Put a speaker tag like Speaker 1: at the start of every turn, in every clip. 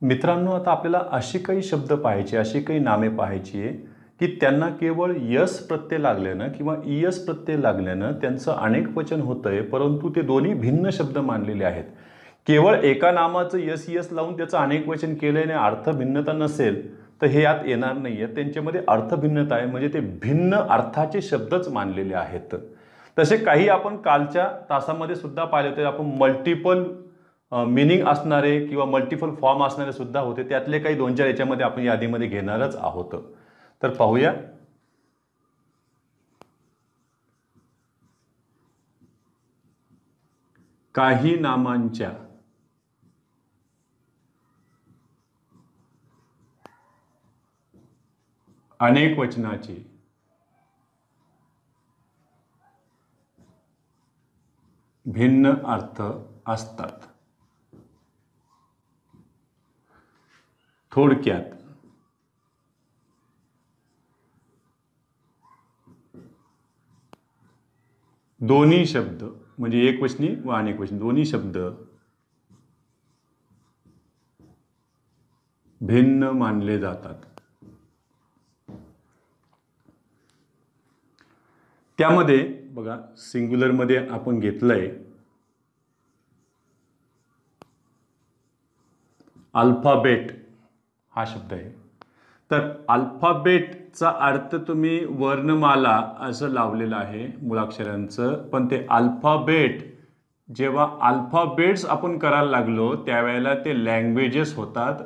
Speaker 1: मित्रांनो, आता आपल्याला अशी काही शब्द पाहायचे, अशी काही नामे पाहायची आहे की त्यांना केवळ यस प्रत्यय लागल्यानं किंवा इयस प्रत्यय लागल्यानं त्यांचं अनेक वचन होतंय, परंतु ते दोन्ही भिन्न शब्द मानलेले आहेत. केवळ एका नामाचं यस यस लावून त्याचं अनेक वचन केल्याने अर्थ भिन्नता नसेल तर हे यात येणार नाहीये. त्यांच्यामध्ये अर्थ भिन्नता आहे, म्हणजे ते भिन्न अर्थाचे शब्दच मानलेले आहेत. तसे काही आपण कालच्या तासामध्ये सुद्धा पाहिले होते. आपण मल्टिपल मिनिंग असणारे किंवा मल्टिपल फॉर्म असणारे सुद्धा होते. त्यातले काही 2-4 याच्यामध्ये आपण यादीमध्ये घेणारच आहोत. तर पाहूया. काही नामांच्या अनेक वचनाचे भिन्न अर्थ असतात. थोडक्यात दोन्ही शब्द म्हणजे एकवचनी व अनेकवचनी दोन्ही शब्द भिन्न मानले जातात. त्यामध्ये बघा, सिंग्युलर मध्ये आपण घेतलंय अल्फाबेट हा शब्द आहे. तर अल्फाबेटचा अर्थ तुम्ही वर्णमाला असं लावलेलं आहे मुळाक्षरांचं, पण ते अल्फाबेट जेव्हा अल्फाबेट्स आपण करायला लागलो त्यावेळेला ते लँग्वेजेस होतात.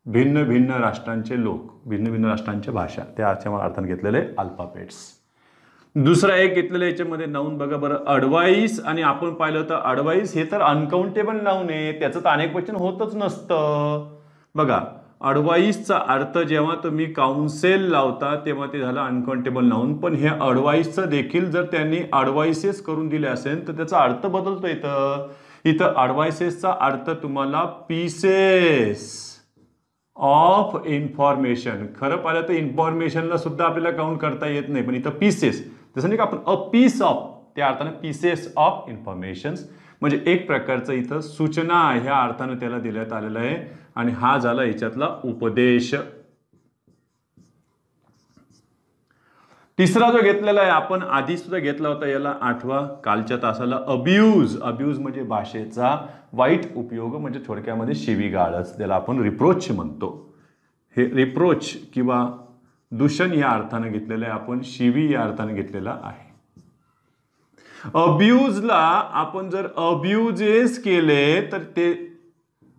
Speaker 1: भिन्न भिन्न राष्ट्रांचे लोक, भिन्न भिन्न राष्ट्रांच्या भाषा, त्याच्या अर्थाने घेतलेले अल्फाबेट्स. दुसरा एक घेतलेलं याच्यामध्ये नाऊन बघा बरं, अडवाईस. आणि आपण पाहिलं होतं अडवाईस हे तर अनकाउंटेबल नाऊन आहे, त्याचं तर अनेक वचन होतच नसतं. बघा, अडवाईसचा अर्थ जेव्हा तुम्ही काउन्सेल लावता तेव्हा ते झालं अनकाउंटेबल नाऊन. पण हे अडवाईसचं देखील जर त्यांनी अडवाइसेस करून दिले असेल तर त्याचा अर्थ बदलतो. इथं अडवाइसेसचा अर्थ तुम्हाला पीसेस ऑफ इन्फॉर्मेशन. खरं पाहिलं तर इन्फॉर्मेशनला सुद्धा आपल्याला काउंट करता येत नाही, पण इथं पीसेस, जसं नाही का आपण अ पीस ऑफ, त्या अर्थाने पीसेस ऑफ इन्फॉर्मेशन, म्हणजे एक प्रकारचं इथं सूचना ह्या अर्थाने त्याला देण्यात आलेलं आहे. आणि हा झाला याच्यातला उपदेश. तिसरा जो घेतलेला आहे आपण आधी सुद्धा घेतला होता, याला आठवा कालच्या तासाला, अब्यूज. अब्यूज म्हणजे भाषेचा वाईट उपयोग, म्हणजे थोडक्यामध्ये शिवीगाळच, त्याला आपण रिप्रोच म्हणतो. हे रिप्रोच किंवा दूषण या अर्थाने घेतलेलं आहे आपण, शिवी या अर्थाने घेतलेला आहे. अब्यूजला आपण जर अब्यूजेस केले तर ते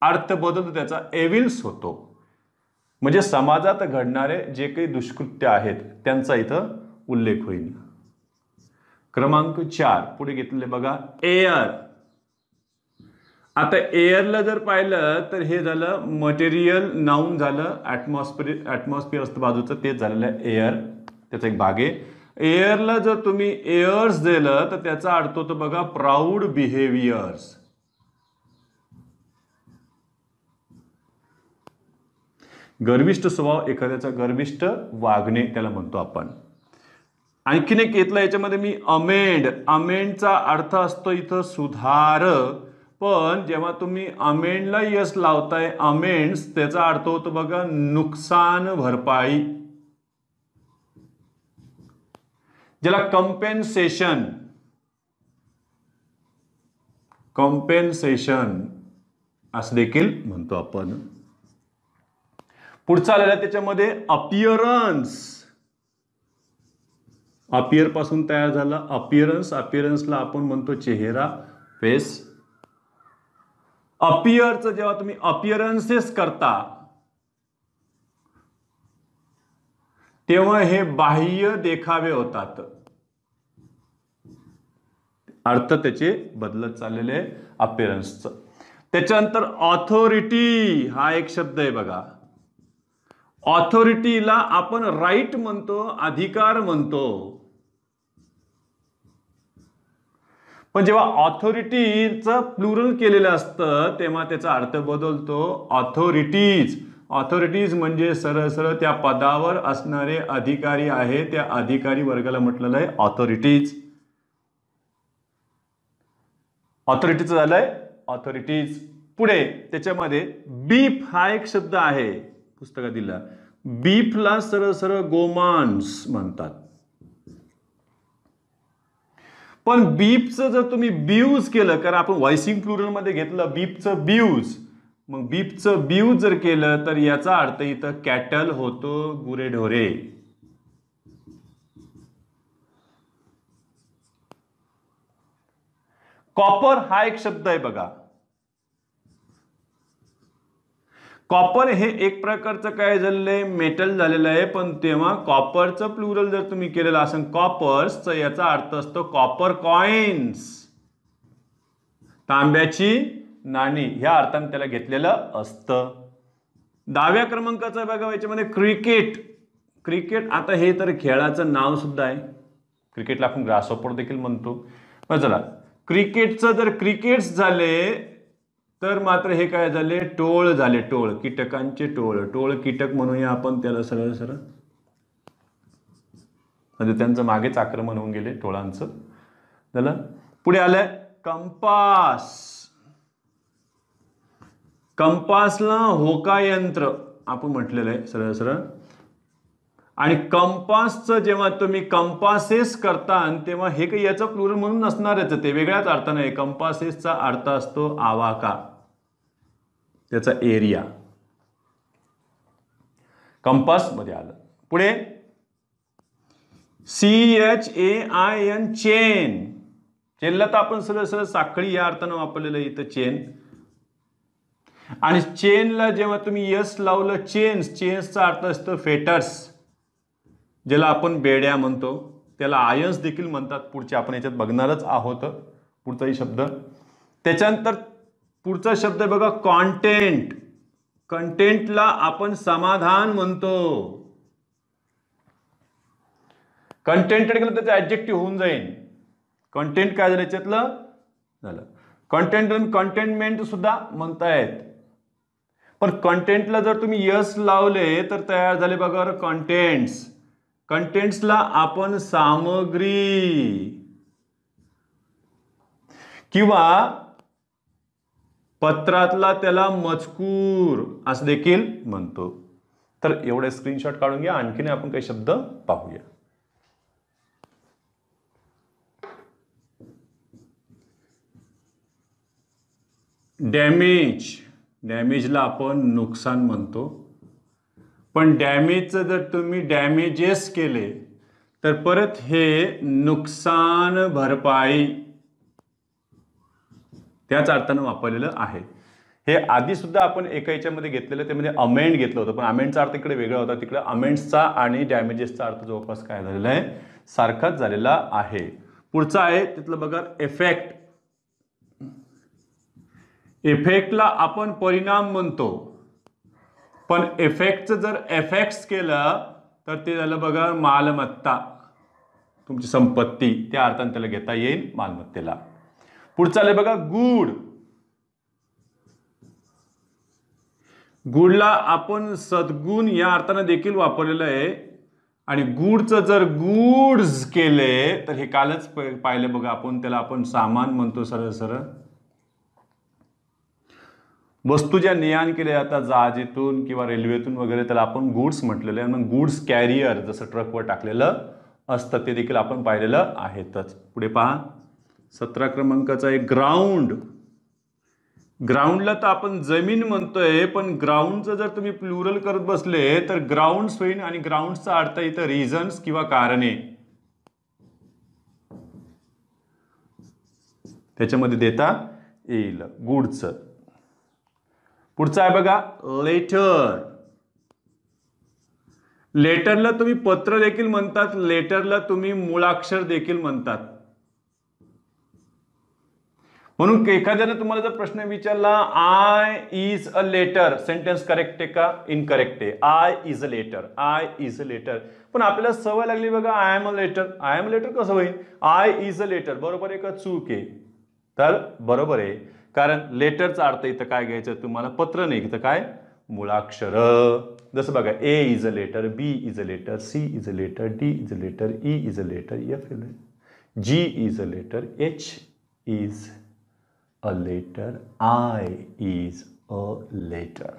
Speaker 1: अर्थ बदलतो, त्याचा एविल्स होतो. म्हणजे समाजात घडणारे जे काही दुष्कृत्य आहेत त्यांचा इथं उल्लेख होईल. क्रमांक 4 पुढे घेतलेले बघा, एअर. आता एअरला जर पाहिलं तर हे झालं मटेरियल नाऊन झालं, ॲटमॉस्फिअर असतं बाजूचं, तेच झालेलं आहे एअर, त्याचा एक भाग आहे. एअरला जर तुम्ही एअर्स दिलं तर त्याचा अर्थ होतो बघा प्राऊड बिहेवियर्स. गर्विष्ठ स्वभाव, एखाद्याचा गर्विष्ठ वागणे त्याला म्हणतो आपण. आणखीन एक घेतलं याच्यामध्ये मी अमेंड. अमेंडचा अर्थ असतो इथं सुधार, पण जेव्हा तुम्ही अमेंडला यस लावताय अमेंड्स, त्याचा अर्थ होतो बघा नुकसान भरपाई, ज्याला कॉम्पेन्सेशन, कॉम्पेन्सेशन असं देखील म्हणतो आपण. पुढचा आलेला त्याच्यामध्ये अपिअरन्स. अपिअर पासून तयार झाला अपिअरन्स. अपिअरन्सला आपण म्हणतो चेहरा, फेस. अपिअरचं जेव्हा तुम्ही अपिअरन्सेस करता तेव्हा हे बाह्य देखावे होतात, अर्थ त्याचे बदलत चाललेले अपिअरन्सचं. त्याच्यानंतर ऑथॉरिटी हा एक शब्द आहे बघा. ऑथॉरिटीला आपण राईट म्हणतो, अधिकार म्हणतो, पण जेव्हा ऑथॉरिटीचं प्लुरल केलेलं असतं तेव्हा त्याचा अर्थ बदलतो ऑथॉरिटीज. ऑथॉरिटीज म्हणजे सरळ सरळ त्या पदावर असणारे अधिकारी आहे, त्या अधिकारी वर्गाला म्हटलेलं आहे ऑथॉरिटीज. ऑथॉरिटीचं झालंय ऑथॉरिटीज. पुढे त्याच्यामध्ये बीफ हा एक शब्द आहे पुस्तकात दिला. बीफला सरळ सरळ गोमांस म्हणतात. पण बीफचं जर तुम्ही ब्यूज केलं, कारण आपण व्हॉइसिंग प्लुरल मध्ये घेतलं बीफचं ब्यूज, मग बीफचं ब्यूज जर केलं तर याचा अर्थ इथं कॅटल होतो, गुरेढोरे. कॉपर हा एक शब्द आहे बघा. कॉपर हे एक प्रकारचं काय झालेलं आहे, मेटल झालेलं आहे. पण तेव्हा कॉपरचं प्लुरल जर तुम्ही केलेलं असेल कॉपर्सचं, याचा अर्थ असतो कॉपर कॉइन्स, तांब्याची नाणी, ह्या अर्थाने त्याला घेतलेलं असतं. 10व्या क्रमांकाचं बघा याच्यामध्ये क्रिकेट. क्रिकेट आता हे तर खेळाचं नाव सुद्धा आहे. क्रिकेटला आपण ग्रासहॉपर देखील म्हणतो. पण चला, क्रिकेटचं जर क्रिकेट्स झाले तर मात्र हे काय झाले, टोळ झाले. टोळ, कीटकांचे टोळ. टोळ कीटक म्हणूया आपण त्याला सरळ सरळ, म्हणजे त्यांचं मागेच आक्रमण होऊन गेले टोळांचं. झालं. पुढे आलंय कंपास. कंपासला होका यंत्र आपण म्हटलेलं आहे सरळ सरळ. आणि कंपासचं जेव्हा तुम्ही कंपासेस करता तेव्हा हे काही याचा प्लुरल म्हणून नसणारच, ते वेगळ्याच अर्थाने. कंपासेसचा अर्थ असतो आवाका, त्याचा एरिया. कंपास मध्ये आलं. पुढे CHAIN, चेन. चेनला तर आपण सरळ सरळ साखळी या अर्थानं वापरलेलं आहे इथं, चेन. आणि चेनला जेव्हा तुम्ही यस लावलं, चेन्स, चेन्सचा अर्थ असतो फेटर्स, ज्याला आपण बेड्या म्हणतो. त्याला आयन्स देखील म्हणतात. पुढचे आपण याच्यात बघणारच आहोत पुढचाही शब्द. त्याच्यानंतर पुढचा शब्द बघा कॉन्टेंट. कंटेंटला आपण समाधान म्हणतो. कंटेंटेड केलं त्याचं ऍडजेक्टिव्ह होऊन जाईल. कंटेंट काय झालं याच्यातलं, झालं कंटेंट. कंटेनमेंट सुद्धा म्हणतायत. पण कंटेंटला जर तुम्ही यस लावले तर तयार झाले बघा कंटेंट्स. कंटेंट्सला आपण सामग्री किंवा पत्रातला त्याला मजकूर असं देखील म्हणतो. तर एवढे स्क्रीनशॉट काढून घ्या. आणखीन आपण काही शब्द पाहूया. डॅमेज. डॅमेजला आपण नुकसान म्हणतो. पण डॅमेजचं जर तुम्ही डॅमेजेस केले तर परत हे नुकसान भरपाई त्याच अर्थानं वापरलेलं आहे. हे आधी सुद्धा आपण एका याच्यामध्ये घेतलेलं, ते म्हणजे अमेंड घेतलं होतं. पण अमेंडचा अर्थ इकडे वेगळा होता. तिकडे अमेंड्सचा आणि डॅमेजेसचा अर्थ जवळपास काय झालेला आहे, सारखाच झालेला आहे. पुढचा आहे तिथलं बघा इफेक्ट. इफेक्टला आपण परिणाम म्हणतो. पण इफेक्टचं जर इफेक्ट्स केलं तर ते झालं बघा मालमत्ता, तुमची संपत्ती. त्या अर्थाने त्याला घेता येईल मालमत्तेला. पुढचं आलं बघा गुड. गुडला आपण सद्गुण या अर्थाने देखील वापरलेलं आहे. आणि गुडचं जर गुड्स केले तर हे कालच पाहिलं बघा आपण, त्याला आपण सामान म्हणतो सरळ सरळ. वस्तू ज्या ने-आण केल्या जातात जहाजीतून किंवा रेल्वेतून वगैरे त्याला आपण गुड्स म्हटलेलं आहे. मग गुड्स कॅरियर जसं ट्रकवर टाकलेलं असतं ते देखील आपण पाहिलेलं आहेतच. पुढे पहा 17 क्रमांकाचा आहे ग्राउंड. ग्राउंडला तर आपण जमीन म्हणतोय, पण ग्राउंडचं जर तुम्ही प्लुरल करत बसले तर ग्राउंड्स होईल. आणि ग्राउंडचा अर्थ इथं रिझन्स किंवा कारणे त्याच्यामध्ये देता येईल गुडचं. पुढचं आहे बघा लेटर. लेटरला तुम्ही पत्र देखील म्हणतात. लेटरला तुम्ही मूळाक्षर देखील म्हणतात. म्हणून एखाद्याने तुम्हाला जर प्रश्न विचारला I is a letter, sentence correct आहे का इनकरेक्ट आहे? I is a letter, I is a letter. पण आपल्याला सवय लागली बघा I am a letter. I am a letter कसं होईल? I is a letter. बरोबर आहे का चूक आहे? तर बरोबर आहे, कारण लेटरचा अर्थ इथं काय घ्यायचं तुम्हाला, पत्र नाही, इथं काय मूळाक्षर. जसं बघा A is a letter, B is a letter, C is a letter, D is a letter, E is a letter, F is, G is a letter, H is a letter. I is a letter.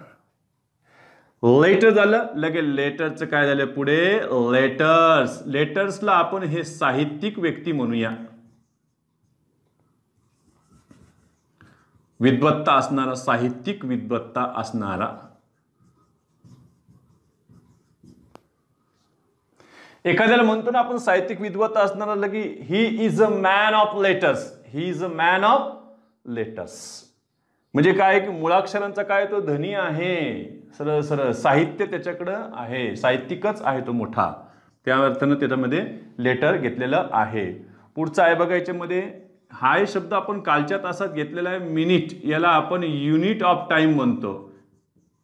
Speaker 1: Letter झालं. लगेच लेटरचं काय झालं पुढे letters. लेटर्सला आपण हे साहित्यिक व्यक्ती म्हणूया. विद्वत्ता असणारा, साहित्यिक विद्वत्ता असणारा. एखाद्याला म्हणतो ना आपण साहित्यिक विद्वत्ता असणारा लगी he is a man of letters. He is a man of letters म्हणजे काय की मुळाक्षरांचा काय तो धनी आहे. सरळ सरळ साहित्य त्याच्याकडं आहे, साहित्यिकच आहे तो मोठा. त्या अर्थानं त्याच्यामध्ये लेटर घेतलेलं आहे. पुढचा आहे बघा याच्यामध्ये हा शब्द आपण कालच्या तासात घेतलेला आहे मिनिट. याला आपण युनिट ऑफ टाइम म्हणतो,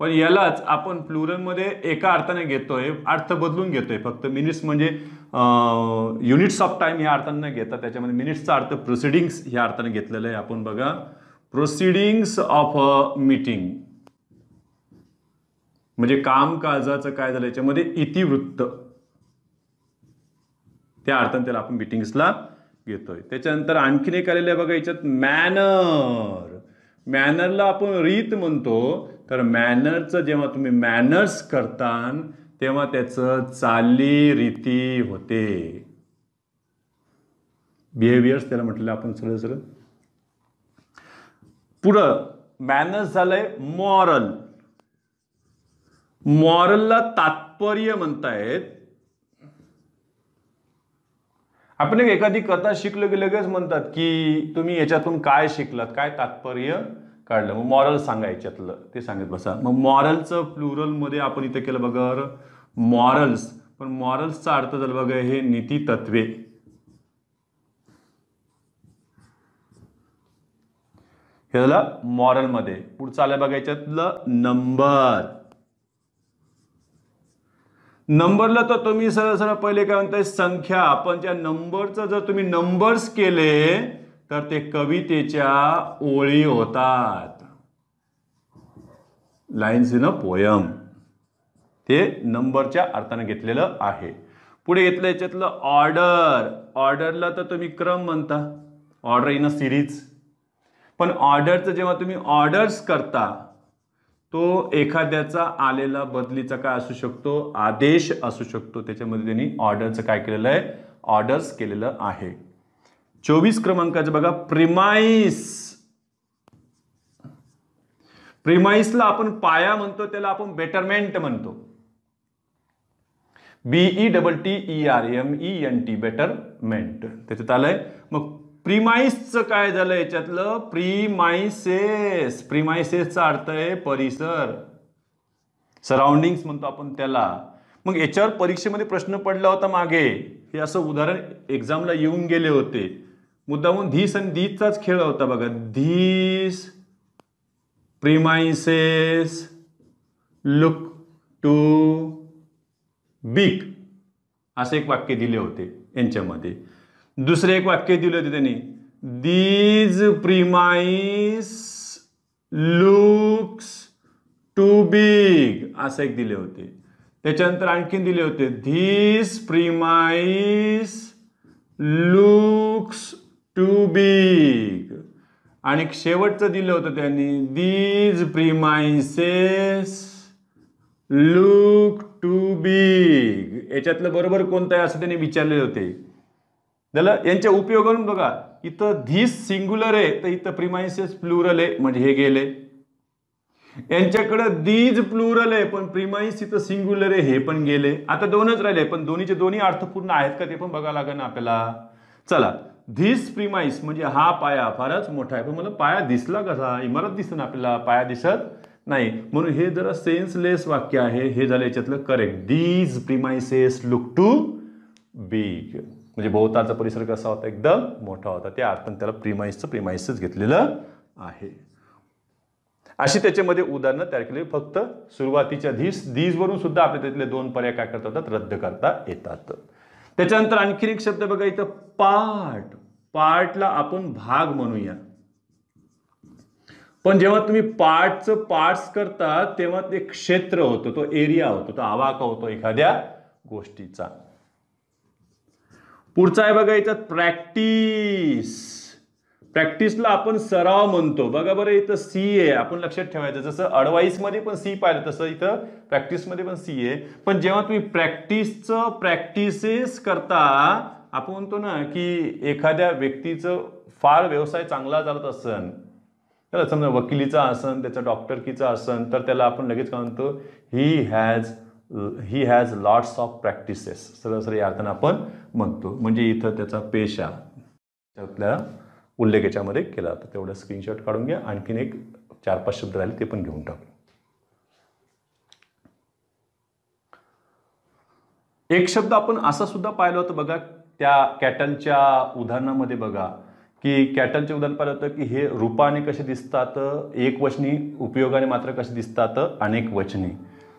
Speaker 1: पण यालाच आपण प्लुरलमध्ये एका अर्थाने घेतोय, अर्थ बदलून घेतोय. फक्त मिनिट्स म्हणजे युनिट्स ऑफ टाइम ह्या अर्थाने घेतात. त्याच्यामध्ये मिनिट्सचा अर्थ प्रोसिडिंग्स ह्या अर्थाने घेतलेला आहे. आपण बघा प्रोसिडिंग्स ऑफ अ मीटिंग म्हणजे कामकाजाचं काय झालं याच्यामध्ये इतिवृत्त, त्या अर्थाने त्याला आपण मीटिंग्सला घेतोय. त्याच्यानंतर आणखीन एक आलेलं आहे बघा याच्यात मॅनर. मॅनरला आपण रीत म्हणतो. तर मॅनरचं जेव्हा तुम्ही मॅनर्स करता तेव्हा त्याचं चाली रीती होते. बिहेवियर्स त्याला म्हटलेलं आपण सरळ सरळ. पुढं मॅनर्स झालंय मॉरल. मॉरलला तात्पर्य म्हणतायत. आपण एक एखादी कथा शिकलो की लगेच म्हणतात की तुम्ही याच्यातून काय शिकलात, काय तात्पर्य काढलं. मग मॉरल सांगायच्यातलं ते सांगत बसा. मग मॉरलचं प्लुरलमध्ये आपण इथं केलं बघा मॉरल्स. पण मॉरल्सचा अर्थ झाला बघा हे नीती तत्वे. हे झालं मॉरलमध्ये. पुढचं आलं बघा याच्यातलं नंबर. नंबरला तर तुम्ही सरळ सरळ पहिले काय म्हणताय संख्या. पण त्या नंबरचं जर तुम्ही नंबर्स केले तर ते कवितेच्या ओळी होतात. Lines in a poem. ते नंबरच्या अर्थाने घेतलेलं आहे. पुढे घेतलं याच्यातलं ऑर्डर. ऑर्डरला तर तुम्ही क्रम म्हणता, ऑर्डर इन अ सिरीज. पण ऑर्डरचं जेव्हा तुम्ही ऑर्डर्स करता तो एखाद्याचा आलेला बदलीचा काय असू शकतो आदेश असू शकतो. त्याच्यामध्ये त्यांनी ऑर्डरचं काय केलेलं आहे ऑर्डर्स केलेलं आहे. 24 क्रमांकाचं बघा प्रिमाइस. प्रिमाइसला आपण पाया म्हणतो, त्याला आपण बेटरमेंट म्हणतो. BETTERMENT बेटरमेंट त्याच्यात आलंय. मग प्रिमाइसचं काय झालं याच्यातलं प्रिमाइसेस. प्रिमाइसेसचा अर्थ आहे परिसर, सराउंडिंग्स म्हणतो आपण त्याला. मग याच्यावर परीक्षेमध्ये प्रश्न पडला होता मागे. हे असं उदाहरण एक्झामला येऊन गेले होते. मुद्दामून धीस आणि दीचाच खेळ होता बघा. This premises look too big असं एक वाक्य दिले होते यांच्यामध्ये. दुसरे एक वाक्य दिले होते त्यांनी these premise looks too big असं एक दिले होते. त्याच्यानंतर आणखीन दिले होते this premise looks too big. आणि शेवटचं दिलं होतं त्यांनी these premises look too big. याच्यातलं बरोबर कोणतं आहे असं त्यांनी विचारले होते. यांच्या उपयोगावरून बघा इथं धीस सिंग्युलर आहे तर इथं प्रिमाइसेस प्लुरल आहे म्हणजे हे गेले. यांच्याकडे दीज प्लुरल आहे पण प्रिमाइस इथं सिंग्युलर आहे हे पण गेले. आता दोनच राहिले पण दोन्हीचे दोन्ही अर्थपूर्ण आहेत का ते पण बघावं लागेल ना आपल्याला. चला धीस प्रिमाइस म्हणजे हा पाया फारच मोठा आहे. पण मला पाया दिसला कसा, इमारत दिसत ना आपल्याला, पाया दिसत नाही. म्हणून हे जरा सेन्सलेस वाक्य आहे. हे झालं याच्यातलं correct. These premises look too big म्हणजे भोवतालचा परिसर कसा होता एकदम मोठा होता. त्या अर्थाने त्याला प्रिमाइसच घेतलेलं आहे. अशी त्याच्यामध्ये उदाहरणं तयार केली. फक्त सुरुवातीच्या दीज वरून सुद्धा आपल्या त्यातले दोन पर्याय काय करता येतात रद्द करता येतात. त्याच्यानंतर आणखीन एक शब्द बघा इथं पार्ट. पार्टला आपण भाग म्हणूया. पण जेव्हा तुम्ही पार्टचं पार्ट्स करता तेव्हा ते क्षेत्र होतं, तो एरिया होतो, तो आवाका होतो एखाद्या गोष्टीचा. पुढचा आहे बघा याच्यात प्रॅक्टिस. प्रॅक्टिसला आपण सराव म्हणतो. बघा बरं, इथं सी आहे, आपण लक्षात ठेवायचं. जसं अडवाईस मध्ये पण सी पाहिलं तसं इथं प्रॅक्टिसमध्ये पण सी आहे. पण जेव्हा तुम्ही प्रॅक्टिसेस करता, आपण म्हणतो ना की एखाद्या व्यक्तीचं फार व्यवसाय चांगला चालत असन, त्याला समजा वकिलीचा असन, त्याचा डॉक्टरकीचा असन, तर त्याला आपण लगेच काय म्हणतो, he has lots of practices, सरळ या अर्थानं आपण म्हणतो. म्हणजे इथं त्याचा पेशा त्यातल्या उल्लेख याच्यामध्ये केला जातो. तेवढं स्क्रीनशॉट काढून घ्या. आणखीन एक 4-5 शब्द राहिले ते पण घेऊन टाकू. एक शब्द आपण असा सुद्धा पाहिलं होतं बघा, त्या कॅटलच्या उदाहरणामध्ये बघा, की कॅटलचे उदाहरण पाहिलं होतं की हे रूपाने कसे दिसतात एकवचनी, उपयोगाने मात्र कसे दिसतात अनेक वचनी.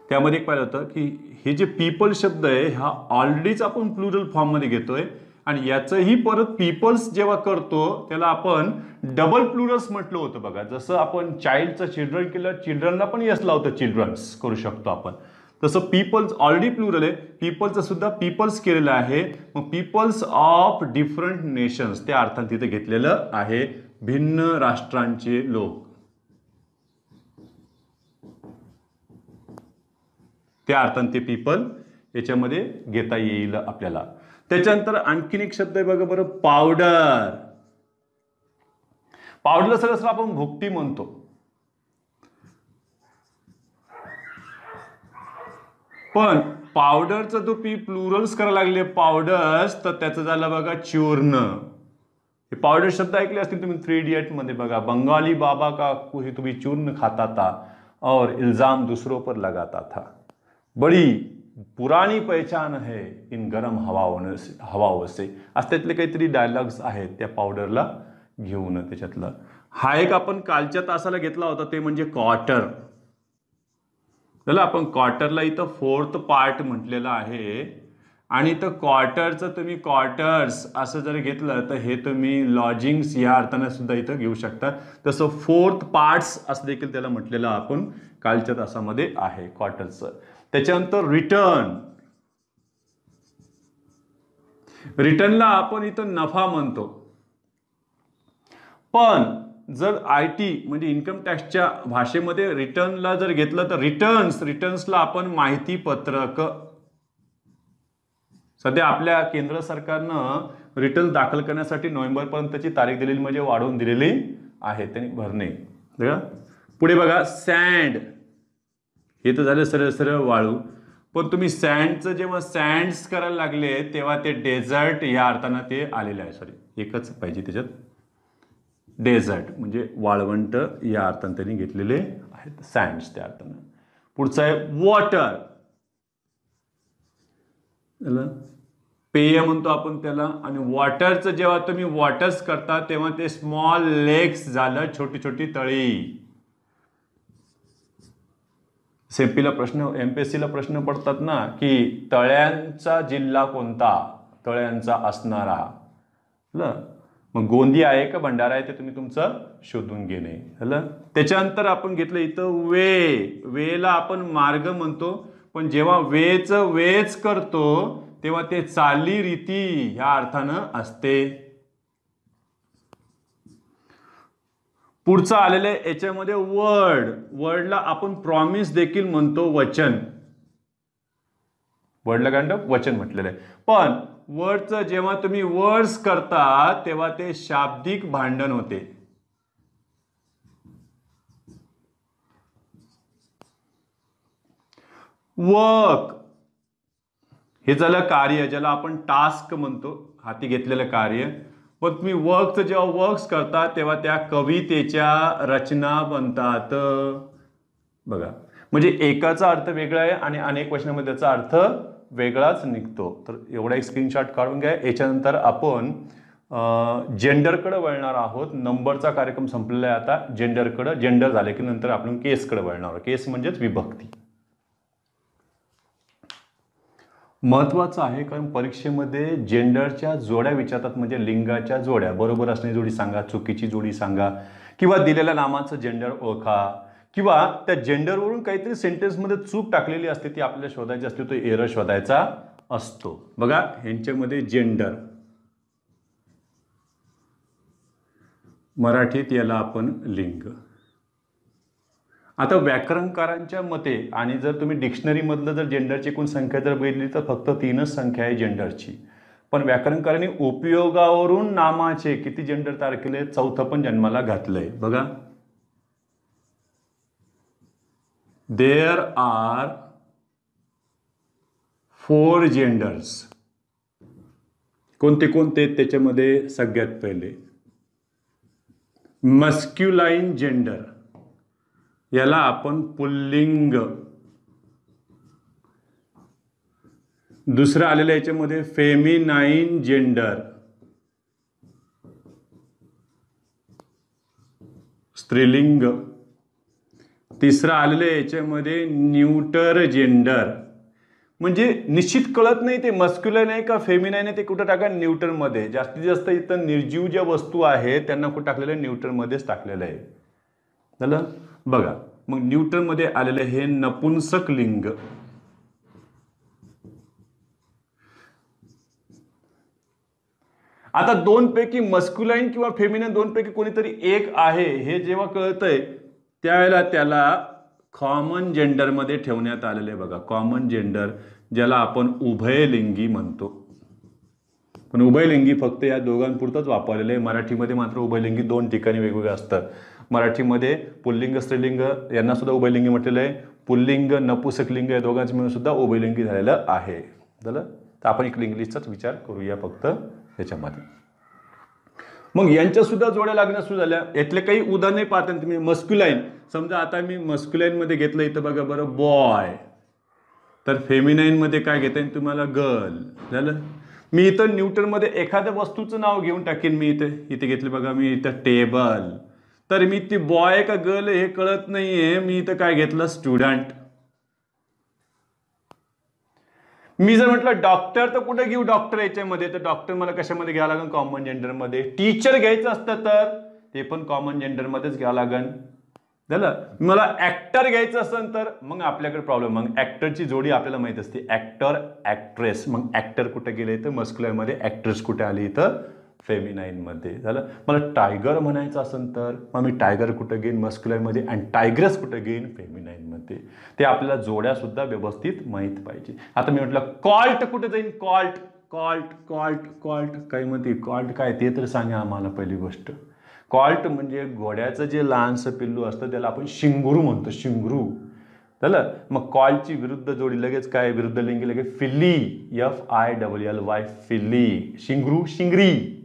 Speaker 1: त्यामध्ये एक पाहिलं होतं की हे जे पीपल शब्द आहे हा ऑलरेडीच आपण प्लुरल फॉर्ममध्ये घेतोय, आणि याचंही परत पीपल्स जेव्हा करतो त्याला आपण डबल प्लुरल्स म्हटलं होतं बघा. जसं आपण चाइल्डचं चिल्ड्रन केलं, चिल्ड्रनला पण यस लावतं, चिल्ड्रन्स करू शकतो आपण, तसं पीपल्स ऑलरेडी प्लुरल आहे, पीपलचं सुद्धा पीपल्स केलेलं आहे. मग पीपल्स ऑफ डिफरंट नेशन्स त्या अर्थाने तिथे घेतलेलं आहे, भिन्न राष्ट्रांचे लोक, त्या अर्थाने ते पीपल याच्यामध्ये घेता येईल आपल्याला. त्याच्यानंतर आणखीन एक शब्द आहे बघा बरं, पावडर. पावडरला सरळ आपण भुकटी म्हणतो. पण पावडरचं तो प्लुरल्स करायला लागले पावडर्स, तर त्याचं झालं बघा चूर्ण. हे पावडर शब्द ऐकले असतील तुम्ही 3 इडियट मध्ये बघा, बंगाली बाबा का तुम्ही चूर्ण खाता था और इल्जाम दूसरों पर लगाता था, बड़ी पुरानी पहचान है इन गरम हवाओं से, त्यातले काहीतरी डायलॉग्स आहेत त्या पावडरला घेऊन. त्याच्यातलं हा एक आपण कालच्या तासाला घेतला होता, ते म्हणजे क्वार्टर. त्याला आपण क्वार्टरला इथं 4th पार्ट म्हटलेलं आहे, आणि इथं क्वार्टरचं तुम्ही क्वार्टर्स असं जर घेतलं तर हे तुम्ही लॉजिंग्स या अर्थाने सुद्धा इथं घेऊ शकता. तसं 4th पार्ट्स असं देखील त्याला म्हटलेलं आपण कालच्या तासामध्ये आहे क्वार्टरचं. त्याच्यानंतर रिटर्नला आपण इथं नफा म्हणतो. पण जर IT म्हणजे इन्कम टॅक्सच्या भाषेमध्ये रिटर्नला जर घेतलं तर रिटर्न्सला आपण माहिती पत्रक. सध्या आपल्या केंद्र सरकारनं रिटर्न दाखल करण्यासाठी नोव्हेंबरपर्यंतची तारीख दिलेली म्हणजे वाढवून दिलेली आहे, त्यांनी भरणे. पुढे बघा सँड, हे तर झालं सरळ सरळ वाळू. पण तुम्ही सँडचं जेव्हा सँड्स करायला लागले तेव्हा ते डेझर्ट या अर्थानं ते आलेलं आहे. सॉरी, एकच पाहिजे त्याच्यात, डेझर्ट म्हणजे वाळवंट या अर्थाने त्यांनी घेतलेले आहेत सँड्स त्या अर्थानं. पुढचं आहे वॉटर, पेय म्हणतो आपण त्याला. आणि वॉटरचं जेव्हा तुम्ही वॉटर्स करता तेव्हा ते स्मॉल लेक्स झालं, छोटी छोटी तळी. MPSCला प्रश्न पडतात ना की तळ्यांचा जिल्हा कोणता, तळ्यांचा असणारा. मग गोंदिया आहे का भंडारा आहे ते तुम्ही तुमचं शोधून घेणे. त्याच्यानंतर आपण घेतलं इथं वेला आपण मार्ग म्हणतो, पण जेव्हा वेच करतो तेव्हा ते चालीरीती ह्या अर्थानं असते. पुढचं आलेलं आहे याच्यामध्ये वर्डला आपण प्रॉमिस देखील म्हणतो, वचन. वर्डला काय म्हणतो, वचन म्हटलेलं आहे. पण वर्डचं जेव्हा तुम्ही वर्ड्स करता तेव्हा ते शाब्दिक भांडण होते. वर्क हे झालं कार्य, ज्याला आपण टास्क म्हणतो, हाती घेतलेलं कार्य. पण तुम्ही वर्कचं जेव्हा वर्क्स करता तेव्हा त्या कवितेच्या रचना बनतात. बघा, म्हणजे एकाचा अर्थ वेगळा आहे आणि अनेक वचनामध्ये त्याचा अर्थ वेगळाच निघतो. तर एवढा एक स्क्रीनशॉट काढून घ्या. याच्यानंतर आपण जेंडरकडे वळणार आहोत. नंबरचा कार्यक्रम संपलेला आहे आता. जेंडर झाले की नंतर आपण केसकडे वळणार आहोत. केस म्हणजेच विभक्ती. महत्वाचं आहे कारण परीक्षेमध्ये जेंडरच्या जोड्या विचारतात, म्हणजे लिंगाच्या जोड्या. बरोबर असणारी जोडी सांगा, चुकीची जोडी सांगा, किंवा दिलेल्या नामाचं जेंडर ओळखा, किंवा त्या जेंडरवरून काहीतरी सेंटेन्समध्ये चूक टाकलेली असते ती आपल्याला शोधायची असते, तो एरर शोधायचा असतो. बघा ह्यांच्यामध्ये जेंडर, मराठीत याला आपण लिंग. आता व्याकरणकारांच्या मते आणि जर तुम्ही डिक्शनरीमधलं जर जेंडरची एकूण संख्या जर बघितली तर फक्त 3च संख्या आहे जेंडरची. पण व्याकरणकारांनी उपयोगावरून नामाचे किती जेंडर तयार केले, 4थं पण जन्माला घातलंय. बघा, देअर आर 4 genders. कोणते कोणते? त्याच्यामध्ये सगळ्यात पहिले मस्क्युलाइन जेंडर, याला आपण पुल्लिंग. दुसरं आलेलं याच्यामध्ये फेमिनाइन जेंडर, स्त्रीलिंग. तिसरं आलेलं याच्यामध्ये न्यूटर जेंडर. म्हणजे निश्चित कळत नाही ते मस्क्युलाइन आहे का फेमिनाइन आहे, ते कुठं टाका? न्यूटरमध्ये. जास्तीत जास्त इथं निर्जीव ज्या वस्तू आहेत त्यांना कुठं टाकलेलं आहे? न्यूटरमध्येच टाकलेलं आहे. झालं? बघा, मग न्यूटनमध्ये आलेलं हे नपुंसक लिंग. आता दोनपैकी मस्क्युलाइन किंवा फेमिनाइन दोनपैकी कोणीतरी एक आहे हे जेव्हा कळतंय त्यावेळेला त्याला कॉमन जेंडरमध्ये ठेवण्यात आलेले. बघा, कॉमन जेंडर, ज्याला आपण उभयलिंगी म्हणतो. पण उभयलिंगी फक्त या दोघांपुरतंच वापरलेलं आहे. मराठीमध्ये मात्र उभयलिंगी 2 ठिकाणी वेगवेगळं असतं. मराठीमध्ये पुल्लिंग स्त्रीलिंग यांना सुद्धा उभयलिंगी म्हटलेलं आहे. पुल्लिंग नपुंसकलिंग या दोघांचं मिळून सुद्धा उभयलिंगी झालेलं आहे. झालं? तर आपण इकडे इंग्लिशचाच विचार करूया फक्त याच्यामध्ये. मग यांच्या सुद्धा जोड्या लागण्या सुरू झाल्या. यातले काही उदाहरणे पाहता तुम्ही. मस्क्युलाइन, समजा आता मी मस्क्युलाइन मध्ये घेतलं, इथं बघा बरं बॉय. तर फेमिनाइन मध्ये काय घेता येईल तुम्हाला? गर्ल. झालं? मी इथं न्यूटनमध्ये एखाद्या वस्तूचं नाव घेऊन टाकेन. मी इथे घेतले बघा, मी इथं टेबल. तर मी ती बॉय का गर्ल हे कळत नाहीये, मी इथं काय घेतलं? स्टुडंट. मी जर म्हटलं डॉक्टर तर कुठे घेऊ? डॉक्टर याच्यामध्ये. तर डॉक्टर मला कशामध्ये घ्यावं लागेल? कॉमन जेंडरमध्ये. टीचर घ्यायचं असतं तर ते पण कॉमन जेंडरमध्येच घ्यावं लागेल. झालं? मला ऍक्टर घ्यायचं असेल तर मग आपल्याकडे प्रॉब्लेम. मग ऍक्टरची जोडी आपल्याला माहित असते, ऍक्टर ऍक्ट्रेस. मग ऍक्टर कुठे गेले तर मस्क्युलाइनमध्ये, ऍक्ट्रेस कुठे आली इथं फेमिनाइनमध्ये. झालं? मला टायगर म्हणायचं असेल तर मग मी टायगर कुठं घेईन? मस्क्युलाइनमध्ये. आणि टायग्रेस कुठं घेईन? फेमिनाइनमध्ये. ते आपल्याला जोड्या सुद्धा व्यवस्थित माहीत पाहिजे. आता मी म्हटलं कॉल्ट कुठे जाईल? कॉल्ट कॉल्ट कॉल्ट कॉल्ट काय म्हणते? कॉल्ट काय ते तर सांगा आम्हाला पहिली गोष्ट. कॉल्ट म्हणजे घोड्याचं जे लहानसं पिल्लू असतं त्याला आपण शिंगरू म्हणतो, शिंगरू. झालं? मग कॉल्टची विरुद्ध जोडी लगेच काय? विरुद्ध लिंगी लगेच फिल्ली, FILLY, फिल्ली. शिंगरू, शिंगरी.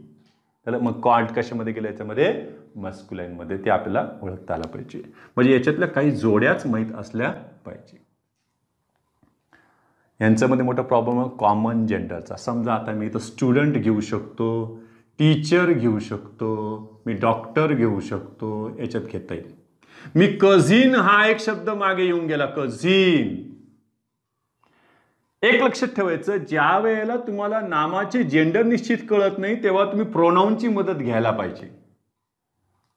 Speaker 1: त्याला मग कॉल्ट कशामध्ये गेलं? याच्यामध्ये मस्क्युलाइनमध्ये. ते आपल्याला ओळखता आलं पाहिजे. म्हणजे याच्यातल्या काही जोड्याच माहीत असल्या पाहिजे. यांच्यामध्ये मोठा प्रॉब्लेम आहे कॉमन जेंडरचा. समजा आता मी इथं स्टुडंट घेऊ शकतो, टीचर घेऊ शकतो, मी डॉक्टर घेऊ शकतो, याच्यात घेता येईल. मी कझिन हा एक शब्द मागे येऊन गेला, कझिन. एक लक्षात ठेवायचं, ज्या वेळेला तुम्हाला नामाचे जेंडर निश्चित कळत नाही तेव्हा तुम्ही प्रोनाऊनची मदत घ्यायला पाहिजे.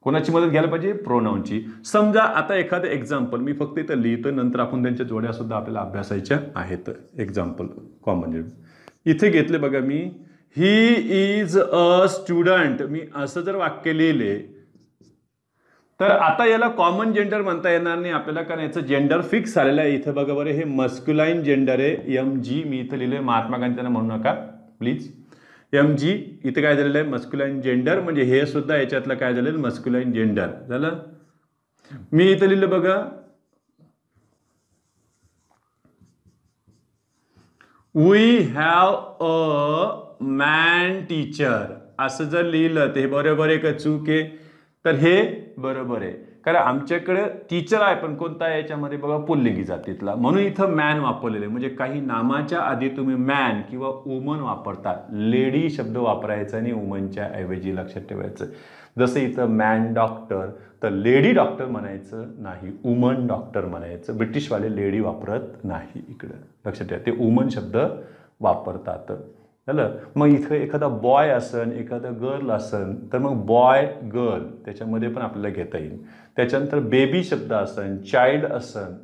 Speaker 1: कोणाची मदत घ्यायला पाहिजे? प्रोनाऊनची. समजा आता एखादं एक्झाम्पल मी फक्त इथं लिहितो, नंतर आपण त्यांच्या जोड्या सुद्धा आपल्याला अभ्यासायच्या आहेत. एक्झाम्पल कॉमन जेंडर इथे घेतले बघा मी. He is a student. मी असं जर वाक्य लिहिले तर आता याला कॉमन जेंडर म्हणता येणार नाही आपल्याला, कारण याचं जेंडर फिक्स झालेलं आहे. इथं बघा बरं, हे मस्क्युलाइन जेंडर आहे, MG. मी इथं लिहिले, महात्मा गांधींना म्हणू नका प्लीज. MG इथे काय झालेलं आहे? Masculine gender. म्हणजे हे सुद्धा याच्यातलं काय झालेलं? Masculine gender. झालं? मी इथं लिहिलं बघा, we have a man teacher. असं जर लिहिलं तर हे बरोबर आहे का चूक आहे? तर हे बरोबर आहे, कारण आमच्याकडे टीचर आहे पण कोणता आहे याच्यामध्ये बघा? पुल्लिंगी जातीतला. म्हणून इथं मॅन वापरलेले. म्हणजे काही नामाच्या आधी तुम्ही मॅन किंवा वुमन वापरता, लेडी शब्द वापरायचा आणि वुमनच्या ऐवजी. लक्षात ठेवायचं. जसं इथं मॅन डॉक्टर तर लेडी डॉक्टर म्हणायचं नाही, वुमन डॉक्टर म्हणायचं. ब्रिटिशवाले लेडी वापरत नाही इकडं. लक्षात ठेवा, ते वुमन शब्द वापरतात. झालं? मग इथं एखादा बॉय असन, एखादा गर्ल असन तर मग बॉय गर्ल त्याच्यामध्ये पण आपल्याला घेता येईल. त्याच्यानंतर बेबी शब्द असन, चाइल्ड असन,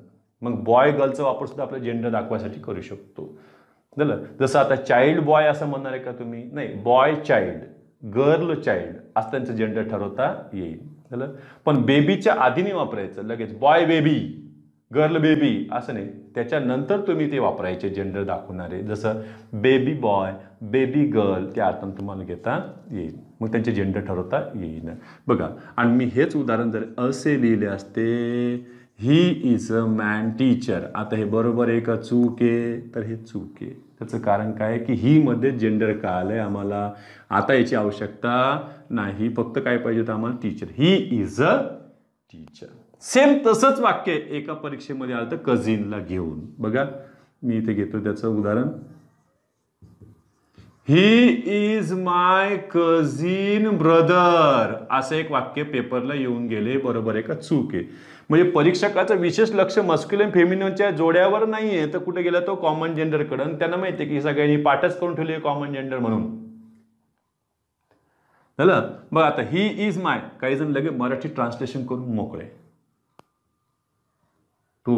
Speaker 1: मग बॉय गर्लचा वापर सुद्धा आपल्या जेंडर दाखवायसाठी करू शकतो. झालं? जसं आता चाइल्ड बॉय असं म्हणणार आहे का तुम्ही? नाही, बॉय चाइल्ड. गर्ल चाइल्ड असं त्यांचं जेंडर ठरवता येईल. झालं. पण बेबीच्या आधी नाही वापरायचं लगेच बॉय बेबी गर्ल बेबी असं नाही, त्याच्यानंतर तुम्ही ते वापरायचे जेंडर दाखवणारे, जसं बेबी बॉय बेबी गर्ल त्या अर्थानं तुम्हाला घेता येईल. मग त्यांचे जेंडर ठरवता येईल. बघा, आणि मी हेच उदाहरण जर असे लिहिले असते, he is a man teacher, आता हे बरोबर आहे का चूक आहे, तर हे चूक आहे. त्याचं कारण काय आहे की ही मध्ये जेंडर कळालंय आम्हाला, आता याची आवश्यकता नाही, फक्त काय पाहिजे होतं आम्हाला teacher, he is a teacher. Same तसंच वाक्य एका परीक्षेमध्ये आलं तर कझिनला घेऊन. बघा मी इथे घेतो त्याचं उदाहरण, he is my cousin brother, असं एक वाक्य पेपरला येऊन गेले, बरोबर आहे का चूक आहे. म्हणजे परीक्षकाचं विशेष लक्ष मस्क्युलिन फेमिनिनच्या जोड्यावर नाहीये, तर कुठे गेला तो कॉमन जेंडरकडे. त्यांना माहिती आहे की सगळ्यांनी पाठच करून ठेवली कॉमन जेंडर म्हणून. झालं. बघ आता ही इज माय, काही जण लगे मराठी ट्रान्सलेशन करून मोकळे, तू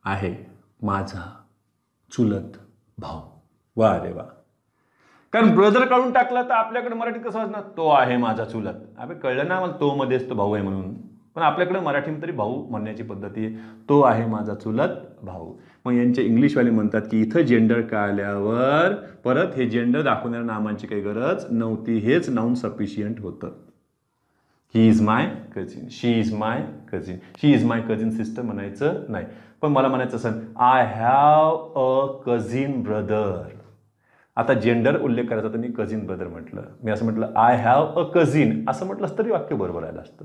Speaker 1: आहे माझा चुलत भाऊ. वा रे वा. कारण ब्रदर काढून टाकला तर आपल्याकडे मराठीत कसं असणार, तो आहे माझा चुलत. अबे कळलं ना मला, तो मध्येच तो भाऊ आहे म्हणून, पण आपल्याकडे मराठीमध्ये तरी भाऊ म्हणण्याची पद्धती आहे, तो आहे माझा चुलत भाऊ. मग यांचे इंग्लिशवाले म्हणतात की इथं जेंडर कळल्यावर परत हे जेंडर दाखवणाऱ्या नामांची काही गरज नव्हती, हेच नाउन सफिशियंट होतं. He is my cousin, she is my cousin, she is my cousin sister म्हणायचं नाही. पण मला म्हणायचं असं, I have a cousin brother. आता जेंडर उल्लेख करायचा तर मी कझिन ब्रदर म्हटलं, मी असं म्हटलं आय हॅव अ कझिन असं म्हटलं तरी वाक्य बरोबर आलं असतं.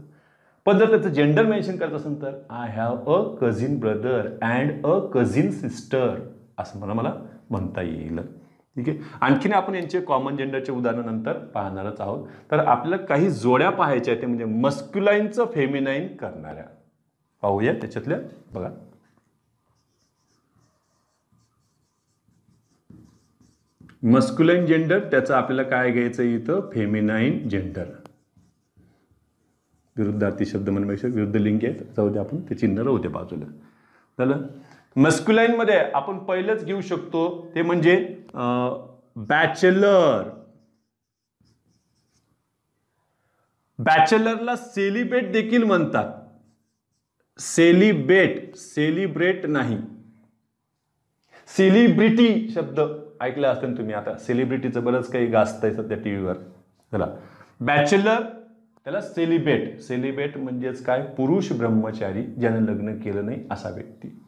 Speaker 1: पण जर त्याचं जेंडर मेन्शन करायचं असेल तर I have a cousin brother and a cousin sister असं मला म्हणता येईल. ठीक आहे. आणखीन आपण यांचे कॉमन जेंडरचे उदाहरण नंतर पाहणारच आहोत. तर आपल्याला काही जोड्या पाहायच्या आहेत, ते म्हणजे मस्क्युलाईनचं फेमिनाईन करणाऱ्या. पाहूया त्याच्यातल्या. बघा, मस्क्युलाईन जेंडर, त्याचं आपल्याला काय घ्यायचं इथं, फेमिनाईन जेंडर. विरुद्धार्थी शब्द म्हणण्यापेक्षा विरुद्ध लिंग आहेत, जाऊ दे, आपण ते चिन्ह राहू दे बाजूला. झालं. मस्क्युलाईन मध्ये आपण पहिलंच घेऊ शकतो ते म्हणजे बॅचलर. बॅचलरला सेलिब्रेट देखील म्हणतात. सेलिब्रेट, सेलिब्रेट नाही. सेलिब्रिटी शब्द ऐकला असेल तुम्ही, आता सेलिब्रिटीचं बरंच काही गाजतंय सध्या टीव्हीवर. चला, बॅचलर त्याला सेलिब्रेट, सेलिब्रेट म्हणजेच काय, पुरुष ब्रह्मचारी ज्याने लग्न केलं नाही असा व्यक्ती.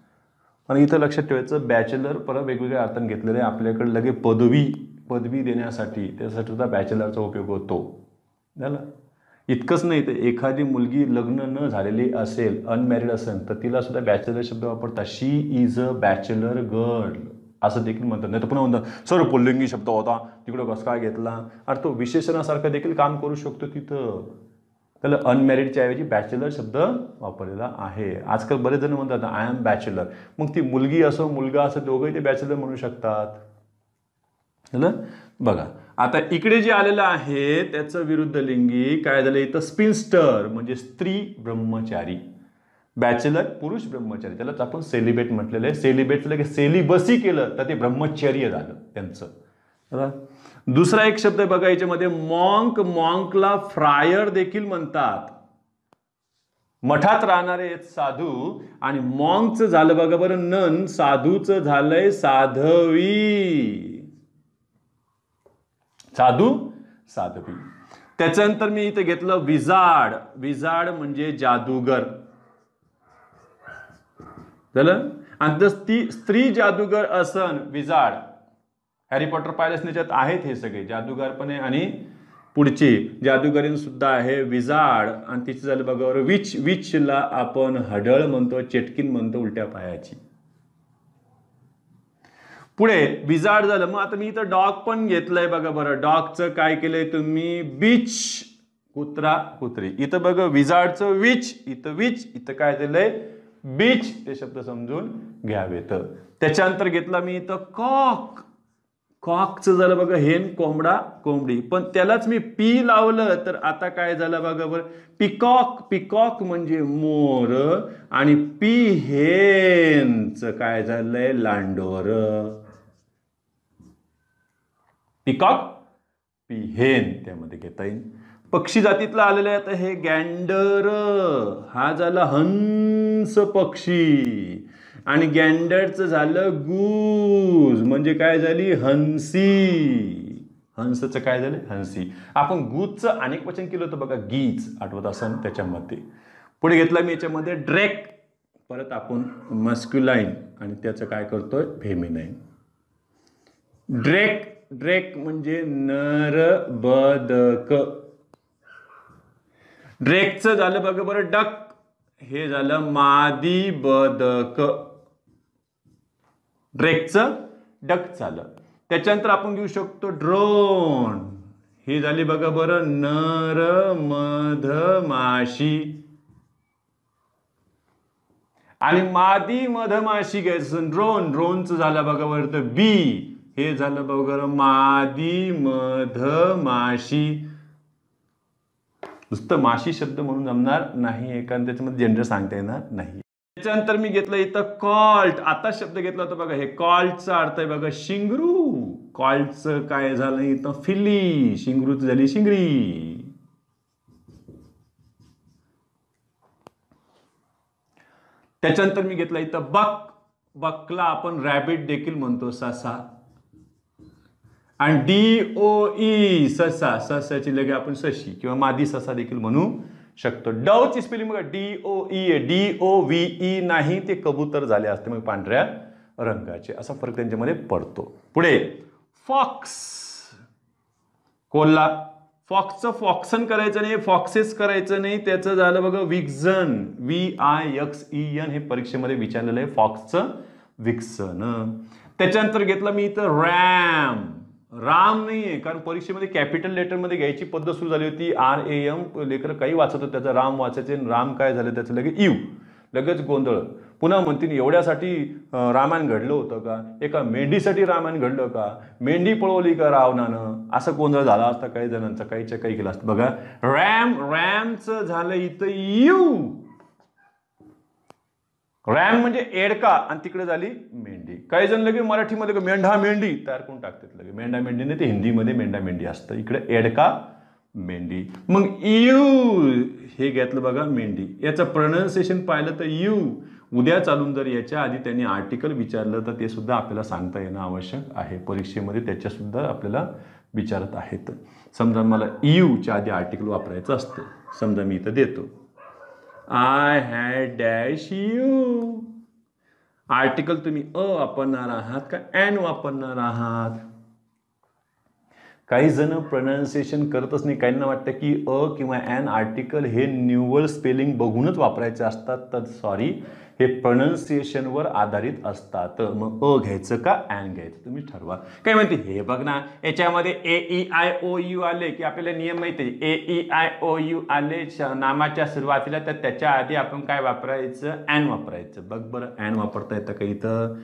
Speaker 1: आणि इथं लक्षात ठेवायचं, बॅचलर परत वेगवेगळ्या अर्थाने घेतलेले आहे. आपल्याकडे लगे पदवी देण्यासाठी त्यासाठी सुद्धा बॅचलरचा उपयोग होतो. झालं. इतकंच नाही, तर एखादी मुलगी लग्न न झालेली असेल, अनमॅरिड असेल, तर तिला सुद्धा बॅचलर शब्द वापरतात. शी इज अ बॅचलर गर्ल असं देखील म्हणतात. नाही तर पुन्हा म्हणतात सर पुल्लिंगी शब्द होता तिकडं कसं काय घेतला, अरे तो विशेषणासारखं देखील काम करू शकतो तिथं. त्याला अनमॅरिडच्या ऐवजी बॅचलर शब्द वापरलेला आहे. आजकाल बरेच जण म्हणतात आय एम बॅचलर, मग ती मुलगी असो मुलगा असो दोघंही ते बॅचलर म्हणू शकतात. बघा, आता इकडे जे आलेलं आहे त्याचं विरुद्ध लिंगी काय झालं इथं, स्पिन्स्टर म्हणजे स्त्री ब्रह्मचारी. बॅचलर पुरुष ब्रह्मचारी, त्यालाच आपण सेलिब्रेट म्हटलेलं आहे. सेलिब्रेटचं सेलिबसी केलं तर ते ब्रह्मचर्य झालं त्यांचं. दुसरा एक शब्द बघा याच्यामध्ये, मॉन्क. मॉन्कला फ्रायर देखील म्हणतात. मठात राहणारे साधू, आणि मॉन्कचं झालं बघा बरं नन, साधूचं झालंय साधवी. साधू साधवी. त्याच्यानंतर मी इथे घेतलं विजार्ड. विजार्ड म्हणजे जादूगर झालं. आणि जर ती स्त्री जादूगर असन विजार्ड, हॅरी पॉटर पाहिलेच त्याच्यात आहेत हे सगळे जादूगार पण आहे, आणि पुढची जादूगरीन सुद्धा आहे विजार्ड. आणि तिचं झालं बघा विच. विचला आपण हडळ म्हणतो, चेटकीन म्हणतो उलट्या पायाची. पुढे विजार्ड झालं. मग आता मी इथं डॉग पण घेतलंय बघा बरं. डॉगचं काय केलंय तुम्ही, बीच. कुत्रा कुत्री. इथं बघा विजार्डचं विच, इथं विच, इथं काय झालंय बीच. ते शब्द समजून घ्यावेत. त्याच्यानंतर घेतला मी इथं कॉक. कॉकचं झालं बघा हेन, कोंबडा कोंबडी, पण त्यालाच मी पी लावलं तर आता काय झालं बघा बरं, पिकॉक. पिकॉक म्हणजे मोर, आणि पी हेनचं काय झालंय लांडोर. पिकॉक पिहेन त्यामध्ये घेता येईल. पक्षी जातीतला आलेलं आहे आता हे गॅंडर, हा झाला हंस पक्षी, आणि गॅंडरचं झालं गूज, म्हणजे काय झाली हंसी. हंसचं काय झालं हंसी. आपण गूजचं अनेक वचन केलं होतं बघा, गीज आठवत असेल त्याच्यामध्ये. पुढे घेतला मी याच्यामध्ये ड्रेक, परत आपण मस्क्युलाइन आणि त्याचं काय करतोय फेमिनाइन. ड्रेक, ड्रेक म्हणजे नर बदक. ड्रेकचं झालं बघा बरं डक, हे झालं मादी बदक. ड्रेकचं डक झालं. त्याच्यानंतर आपण घेऊ शकतो ड्रोन, हे झाली बघा बरं नर मधमाशी. आणि मादी मधमाशी घ्यायचं ड्रोन, ड्रोनचं झालं बघा बरं बी, हे झालं बघा मादी मधमाशी. नुसतं माशी शब्द म्हणून जमणार नाही, कारण त्याच्यामध्ये जेंडर सांगता येणार नाही. त्याच्यानंतर मी घेतलं इथं कॉल्ट. आता शब्द घेतला होता बघा, हे कॉल्टचा अर्थ आहे बघा शिंगरू. कॉल्टचं काय झालं इथं फिली, शिंगरूच झाली शिंगरी. त्याच्यानंतर मी घेतला इथं बक. बकला आपण रॅबिट देखील म्हणतो, ससा. आणि DOE ससा, ससाची लगे आपण सशी किंवा मादी ससा देखील म्हणू शकतो. डवची स्पेलिंग बघा DOE, DOVE नाही, ते कबूतर झाले असते मग पांढऱ्या रंगाचे, असा फरक त्यांच्यामध्ये पडतो. पुढे फॉक्स, कोल्हा. फॉक्सचं फॉक्सन करायचं नाही, फॉक्सेस करायचं नाही, त्याचं झालं बघा विक्झन, VIXEN, हे परीक्षेमध्ये विचारलेलं आहे फॉक्सचं विक्सन. त्याच्यानंतर घेतलं मी इथं रॅम. राम नाहीये, कारण परीक्षेमध्ये कॅपिटल लेटरमध्ये घ्यायची पद्धत सुरू झाली होती. RAM लेकर काही वाचत होतं, त्याचं राम वाचायचे, राम काय झालं त्याचं लगेच यू, लगेच गोंधळ. पुन्हा म्हणतील एवढ्यासाठी रामायण घडलं होतं का, एका मेंढीसाठी रामायण घडलं का, मेंढी पळवली का रावणानं, असं गोंधळ झाला असता काही जणांचा, काहीच्या काही केलं असतं बघा. रॅम, रॅमचं झालं इथं यू. रॅम म्हणजे एडका, आणि तिकडे झाली मेंढी. काही जण लगे मराठीमध्ये मेंढा मेंढी तयार करून टाकतात, लगे मेंढा मेंढी नाही, ते हिंदीमध्ये मेंढा मेंढी असतं, इकडे एडका मेंढी. मग यू हे घेतलं बघा मेंढी. याचं प्रोनाउन्सिएशन पाहिलं तर यू. उद्या चालून जर याच्या आधी त्यांनी आर्टिकल विचारलं तर ते सुद्धा आपल्याला सांगता येणं आवश्यक आहे, परीक्षेमध्ये त्याच्या सुद्धा आपल्याला विचारत आहेत. समजा मला यूच्या आधी आर्टिकल वापरायचं असतं, समजा मी इथं देतो I had dash you. Article तुम्ही वापरणार आहात का एन वापरणार आहात? काही जण प्रोनाउन्सिएशन करतच नाही, काहींना वाटतं की किंवा एन आर्टिकल हे निव्वळ स्पेलिंग बघूनच वापरायचे असतात, तर सॉरी, हे प्रोनाउन्सिएशनवर आधारित असतात. मग घ्यायचं का एन घ्यायचं तुम्ही ठरवा. काय म्हणते हे बघ ना, याच्यामध्ये AEIOU आले की आपल्याला नियम माहिती आहे, AEIOU आले नामाच्या सुरुवातीला, तर त्याच्या आधी आपण काय वापरायचं एन वापरायचं. बघ बरं एन वापरता येतं का इथं?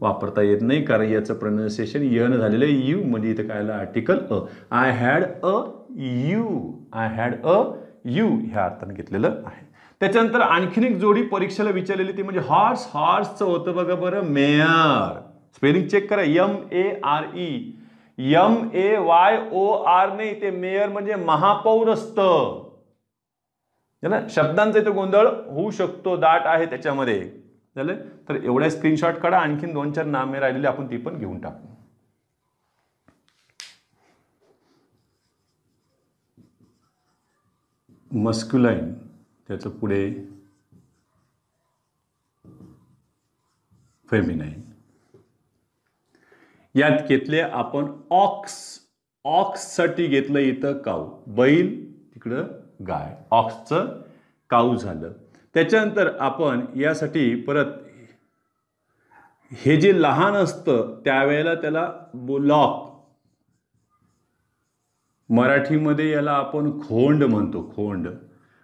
Speaker 1: वापरता येत नाही, कारण याचं प्रोनाउन्सिएशन यन झालेलं आहे यू, म्हणजे इथं काय आलं article I had a you, I had a you ह्या अर्थाने घेतलेलं आहे. त्याच्यानंतर आणखीन एक जोडी परीक्षेला विचारलेली ती म्हणजे हॉर्स. हॉर्सचं होतं बघा बरं मेयर. स्पेलिंग चेक करा, MARE, MAYOR नाही, ते मेयर म्हणजे महापौर असतं. ना शब्दांचा इथं गोंधळ होऊ शकतो, दाट आहे त्याच्यामध्ये. झालं तर एवढ्या स्क्रीनशॉट काढा, आणखीन 2-4 नामे राहिलेली आपण ती पण घेऊन टाकू. मस्क्युलाइन, त्याचं पुढे फेमिनाइन. यात घेतले आपण ऑक्स. ऑक्ससाठी घेतलं इथं काऊ, बैल तिकडं गाय, ऑक्सचं काऊ झालं. त्याच्यानंतर आपण यासाठी परत हे जे लहान असतं त्यावेळेला त्याला बुलॉक, मराठीमध्ये याला आपण खोंड म्हणतो, खोंड.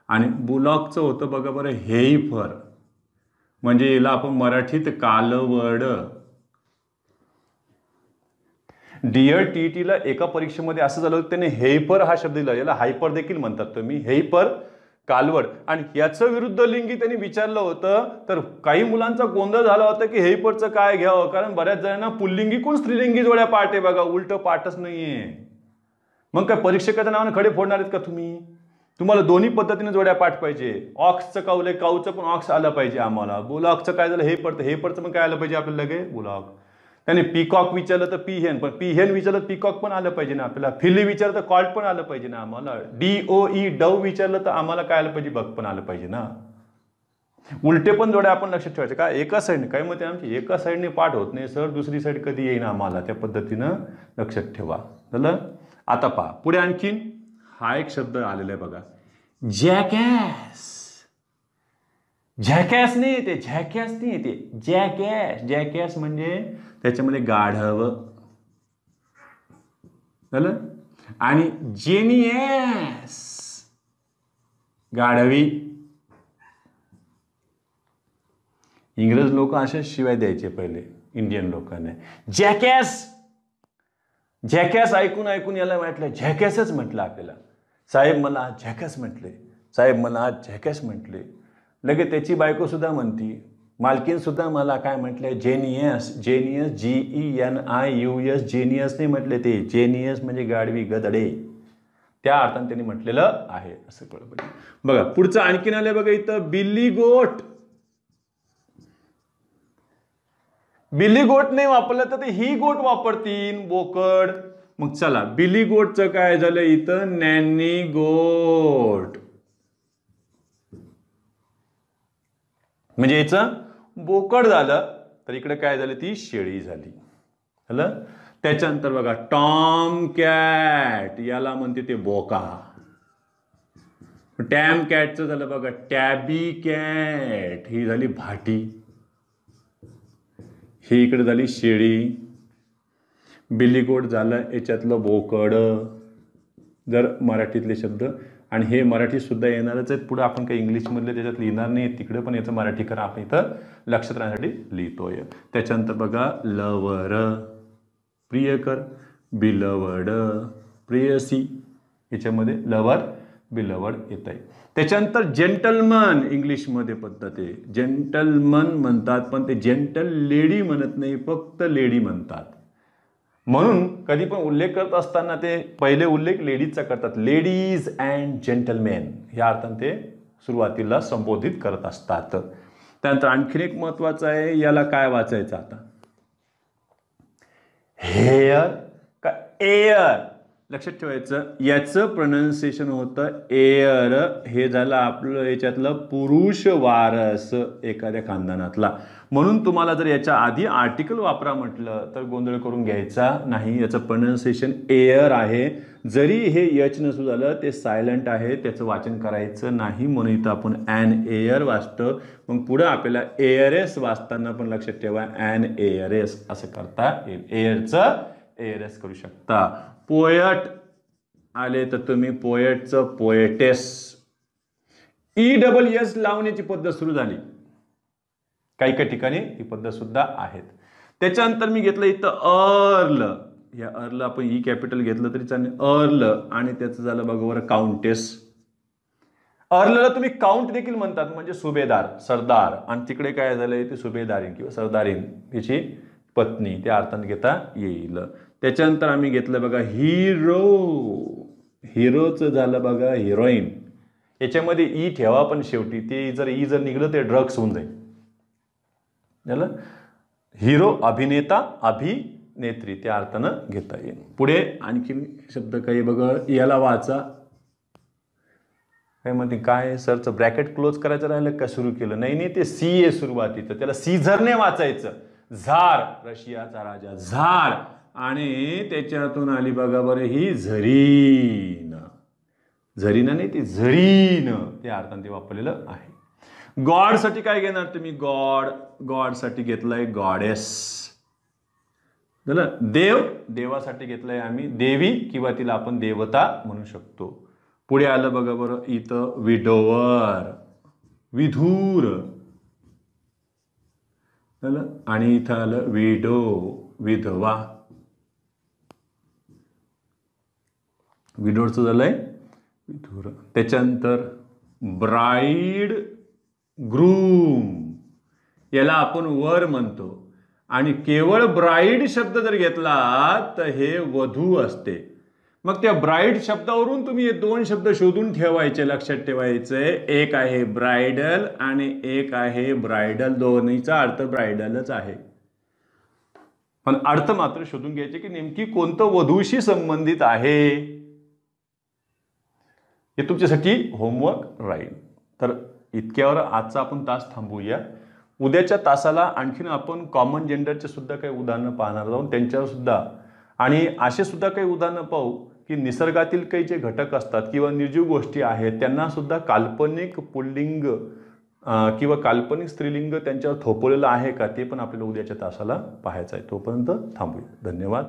Speaker 1: आणि बुलॉकचं होतं बघा बरं हेईफर, म्हणजे याला आपण मराठीत कालवड. डिअर TTला एका परीक्षेमध्ये असं झालं होतं, त्याने हेईफर हा शब्द दिला, याला हायपर देखील म्हणतात तुम्ही, हेईफर कालवड. आणि याचं विरुद्ध लिंगी त्यांनी विचारलं होतं, तर काही मुलांचा गोंधळ झाला होता की हेईपरचं काय घ्यावं, कारण बऱ्याच जणांना पुल्लिंगी कोण स्त्रीलिंगी जोड्या पाठ आहे बघा, उलट पाठच नाहीये. मग काय परीक्षकाच्या नावाने खडे फोडणार आहेत का तुम्ही? तुम्हाला दोन्ही पद्धतीने जोड्या पाठ पाहिजे. ऑक्सचं कावलंय, काऊचं पण ऑक्स आलं पाहिजे आम्हाला. बुलॉकचं काय झालं, हे पडतं मग काय आलं पाहिजे आपल्याला लगे बुलॉक. त्याने पिकॉक विचारलं तर पीहेन, पण पीहेन विचारलं पिकॉक पण आलं पाहिजे ना आपल्याला. फिली विचारलं तर कॉल्ट पण आलं पाहिजे ना आम्हाला. DOE डव विचारलं तर आम्हाला काय आलं पाहिजे, बग पण आलं पाहिजे ना. उलटे पण जोड्या आपण लक्षात ठेवायचे का एका साईडने. काय मग आमची एका साईडने पाठ होत नाही सर, दुसरी साईड कधी येईन आम्हाला, त्या पद्धतीनं लक्षात ठेवा. झालं. आता पहा पुढे आणखीन हा एक शब्द आलेला आहे बघा, जॅकॅस. झॅकॅस नाही येते, झॅकॅस नाही येते, जॅकॅस. जॅकॅस म्हणजे त्याच्यामध्ये गाढव झालं. आणि जेनियस गाढवी. इंग्रज लोक अशा शिवाय द्यायचे पहिले इंडियन लोकांना. जॅकॅस. जॅकॅस ऐकून ऐकून याला म्हटलं झॅकॅसच म्हटलं आपल्याला. साहेब मला आज झॅकॅस म्हटले, साहेब मला आज झॅकॅस म्हटले. लगे त्याची बायको सुद्धा म्हणती, मालकीन सुद्धा मला काय म्हटलंय, जेनियस. Genius GENIUS. जेनियस नाही म्हटले ते, जेनियस म्हणजे गाडवी गदडे, त्या अर्थाने त्यांनी म्हटलेलं आहे असं कळलं पाहिजे. बघा पुढचं आणखीन आलंय बघा इथं, बिल्ली गोट. बिल्ली गोट नाही वापरलं तर ते ही गोट वापरतील, बोकड. मग चला बिल्ली गोटचं काय झालं इथं, नॅनी गोट. म्हणजे याचं बोकड झालं, तर इकडे काय झालं, ती शेळी झाली. झालं. त्याच्यानंतर बघा टॉम कॅट, याला म्हणते ते बोका. टॅम कॅटचं झालं बघा टॅबी कॅट, ही झाली भाटी. ही इकडे झाली शेळी. बिल्लीगोट झालं याच्यातलं बोकड, जर मराठीतले शब्द. आणि हे मराठी सुद्धा येणारच आहेत पुढे, आपण काही इंग्लिशमधले त्याच्यात लिहिणार नाही, तिकडे पण याचं मराठी करा, आपण इथं लक्षात राहण्यासाठी लिहितोय. त्याच्यानंतर बघा लवर, प्रियकर. बिलवड, प्रेयसी. याच्यामध्ये लवर बिलवड येत आहे. त्याच्यानंतर जेंटलमन, इंग्लिशमध्ये पद्धत आहे, जेंटलमन म्हणतात, पण ते जेंटल लेडी म्हणत नाही, फक्त लेडी म्हणतात. म्हणून कधी पण उल्लेख करत असताना ते पहिले उल्लेख लेडीजचा करतात, लेडीज अँड जेंटलमॅन या अर्थाने ते सुरुवातीला संबोधित करत असतात. त्यानंतर आणखीन एक महत्वाचं आहे, याला काय वाचायचं आता, हेअर का एअर. लक्षात ठेवायचं, याचं प्रोनाउन्सिएशन होतं एअर. हे झालं आपलं याच्यातलं पुरुष वारस एखाद्या खानदानातला. म्हणून तुम्हाला जर याच्या आधी आर्टिकल वापरा म्हटलं तर गोंधळ करून घ्यायचा नाही. याचं प्रोनाउन्सिएशन एअर आहे. जरी हे एच नसू झालं, ते सायलेंट आहे, त्याचं वाचन करायचं नाही. म्हणून इथं आपण ॲन एअर वाचतो. मग पुढे आपल्याला एअरेस वाचताना पण लक्षात ठेवा, ॲन एअरेस असं करता येईल. एअरचं एअरेस करू शकता. पोएट आले तर तुम्ही पोएटचं पोएटेस. ESS लावण्याची पद्धत सुरू झाली, काही काही ठिकाणी ही पद्धत सुद्धा आहेत. त्याच्यानंतर मी घेतलं इथं अर्ल. या अर्ल आपण ई कॅपिटल घेतलं तरी चालेल, अर्ल. आणि त्याचं झालं बघा बरं काउंटेस. अर्लला तुम्ही काउंट देखील म्हणतात, म्हणजे सुभेदार, सरदार. आणि तिकडे काय झालंय, ते सुभेदारीन किंवा सरदारीन हिची पत्नी, त्या अर्थाने घेता येईल. त्याच्यानंतर आम्ही घेतलं बघा हिरो. हिरोचं झालं बघा हिरोईन. याच्यामध्ये ई ठेवा पण शेवटी, ते जर ई जर निघलं ते ड्रग्स होऊन जाईल. झालं. हिरो अभिनेता, अभिनेत्री त्या अर्थानं घेता येईल. पुढे आणखीन शब्द काही बघा, याला वाचा. काय म्हणते, काय सरचं ब्रॅकेट क्लोज करायचं राहिलं का सुरू केलं? नाही नाही, ते सी आहे सुरुवातीचं, त्याला सीझरने वाचायचं. झार, रशियाचा राजा झार. आणि त्याच्यातून आली बघा बरं ही झरीन. झरीन नाही, ती झरीन त्या अर्थाने ते वापरलेलं आहे. गॉडसाठी काय घेणार तुम्ही, गॉड. गॉडसाठी घेतलंय गॉडेस. झालं. देव, देवासाठी घेतलंय आम्ही देवी, किंवा तिला आपण देवता म्हणू शकतो. पुढे आलं बघा बरं इथं विडोवर, विधूर. झालं. आणि इथं आलं विडो, विधवा. विडोरचं झालंय विधूर. त्याच्यानंतर ब्राईड ग्रूम, याला आपण वर म्हणतो. आणि केवळ ब्राईड शब्द जर घेतला तर हे वधू असते. मग त्या ब्राईड शब्दावरून तुम्ही हे दोन शब्द शोधून ठेवायचे, लक्षात ठेवायचे. एक आहे ब्रायडल आणि एक आहे ब्रायडल. दोन्हीचा अर्थ ब्रायडलच आहे, पण अर्थ मात्र शोधून घ्यायचे की नेमकी कोणतं वधूशी संबंधित आहे. हे तुमच्यासाठी होमवर्क राहील. तर इतक्यावर आजचा आपण तास थांबूया. उद्याच्या तासाला आणखीन आपण कॉमन जेंडरचे सुद्धा काही उदाहरणं पाहणार आहोत, त्यांच्यावर सुद्धा. आणि असे सुद्धा काही उदाहरणं पाहू की निसर्गातील काही जे घटक असतात किंवा निर्जीव गोष्टी आहेत त्यांना सुद्धा काल्पनिक पुल्लिंग किंवा काल्पनिक स्त्रीलिंग त्यांच्यावर थोपवलेलं आहे का, ते पण आपल्याला उद्याच्या तासाला पाहायचं आहे. तोपर्यंत थांबूया. धन्यवाद.